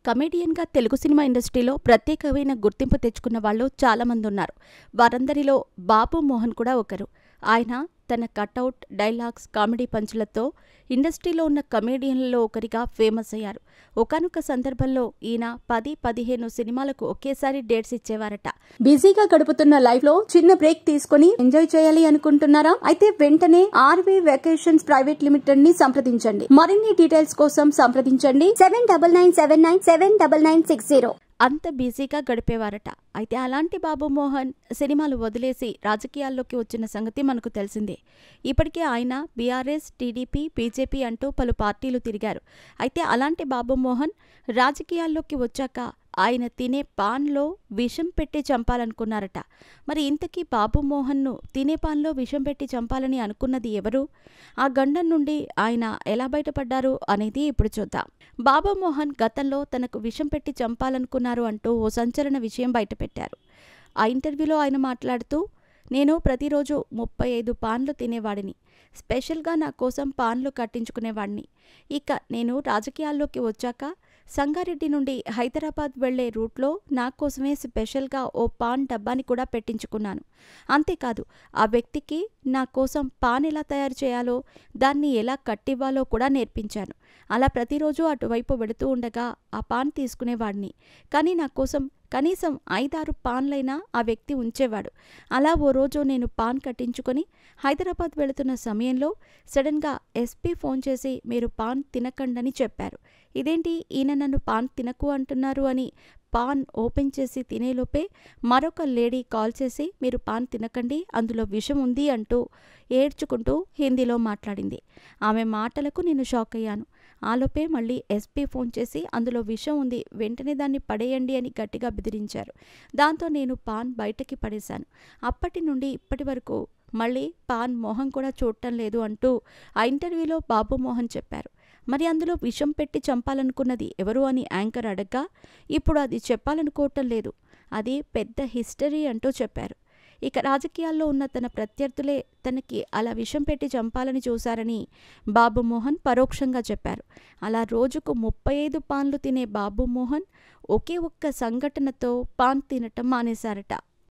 కమెడియన్గా Telugu cinema ఇండస్ట్రీలో ప్రత్యేకమైన గుర్తింపు తెచ్చుకున్న వాళ్ళు చాలామంది ఉన్నారు. వారందరిలో బాబు మోహన్ కూడా ఒకరు. ఆయన తన కటౌట్, డైలాగ్స్, కామెడీ పంచులతో ఇండస్ట్రీలో ఉన్న కమెడియన్లలో ఒకరిగా ఫేమస్ అయ్యారు. ఒకానొక సందర్భంలో ఈయన 10-15 సినిమాలకు ఒకేసారి డేట్స్ ఇచ్చేవారట. బిజీగా గడుపుతున్న లైఫ్ లో చిన్న బ్రేక్ తీసుకుని ఎంజాయ్ చేయాలి అనుకుంటున్నారా? అయితే వెంటనే ఆర్వీ వెకేషన్స్ ప్రైవేట్ లిమిటెడ్ ని సంప్రదించండి. మరిన్ని డీటెయిల్స్ కోసం సంప్రదించండి 7997979960. అంత బిజీగా గడిపేవారట. అయితే అలాంటి బాబు మోహన్ సినిమాలు వదిలేసి రాజకీయాల్లోకి వచ్చిన సంగతి మనకు తెలిసిందే. ఇప్పటికే ఆయన బీఆర్ఎస్, టీడీపీ, బీజేపీ అంటూ పలు పార్టీలు తిరిగారు. అయితే అలాంటి బాబు మోహన్ రాజకీయాల్లోకి వచ్చాక ఆయన తినే పాన్లో విషం పెట్టి చంపాలనుకున్నారట. మరి ఇంతకీ బాబు మోహన్ను తినే పాన్లో విషం పెట్టి చంపాలని అనుకున్నది ఎవరు? ఆ గండం నుండి ఆయన ఎలా బయటపడ్డారు అనేది ఇప్పుడు చూద్దాం. బాబు మోహన్ గతంలో తనకు విషం పెట్టి చంపాలనుకున్నారు అంటూ ఓ సంచలన విషయం బయటపెట్టారు. ఆ ఇంటర్వ్యూలో ఆయన మాట్లాడుతూ, నేను ప్రతిరోజు 35 పాన్లు తినేవాడిని. స్పెషల్గా నా కోసం పాన్లు కట్టించుకునేవాడిని. ఇక నేను రాజకీయాల్లోకి వచ్చాక సంగారెడ్డి నుండి హైదరాబాద్ వెళ్లే రూట్లో నా కోసమే స్పెషల్గా ఓ పాన్ డబ్బాని కూడా పెట్టించుకున్నాను. అంతేకాదు, ఆ వ్యక్తికి నా కోసం పాన్ ఎలా తయారు చేయాలో, దాన్ని ఎలా కట్టివ్వాలో కూడా నేర్పించాను. అలా ప్రతిరోజు అటువైపు వెళుతూ ఉండగా ఆ పాన్ తీసుకునేవాడిని. కానీ నా కోసం కనీసం 5-6 పాన్లైనా ఆ వ్యక్తి ఉంచేవాడు. అలా ఓ రోజు నేను పాన్ కట్టించుకొని హైదరాబాద్ వెళుతున్న సమయంలో సడన్గా ఎస్పీ ఫోన్ చేసి మీరు పాన్ తినకండని చెప్పారు. ఇదేంటి ఈయన నన్ను పాన్ తినకు అంటున్నారు అని పాన్ ఓపెన్ చేసి తినేలోపే మరొక లేడీ కాల్ చేసి మీరు పాన్ తినకండి, అందులో విషం ఉంది అంటూ ఏడ్చుకుంటూ హిందీలో మాట్లాడింది. ఆమె మాటలకు నేను షాక్ అయ్యాను. ఆలోపే మళ్ళీ ఎస్పీ ఫోన్ చేసి అందులో విషం ఉంది, వెంటనే దాన్ని పడేయండి అని గట్టిగా బెదిరించారు. దాంతో నేను పాన్ బయటకి పడేశాను. అప్పటి నుండి ఇప్పటి వరకు మళ్ళీ పాన్ మోహన్ కూడా చూడటం లేదు అంటూ ఆ ఇంటర్వ్యూలో బాబు మోహన్ చెప్పారు. మరి అందులో విషం పెట్టి చంపాలనుకున్నది ఎవరు అని యాంకర్ అడగ్గా ఇప్పుడు అది చెప్పాలనుకోవటం లేదు, అది పెద్ద హిస్టరీ అంటూ చెప్పారు. ఇక రాజకీయాల్లో ఉన్న తన ప్రత్యర్థులే తనకి అలా విషం పెట్టి చంపాలని చూశారని బాబు మోహన్ పరోక్షంగా చెప్పారు. అలా రోజుకు 35 పాన్లు తినే బాబు మోహన్ ఒకే ఒక్క సంఘటనతో పాన్ తినటం మానేశారట.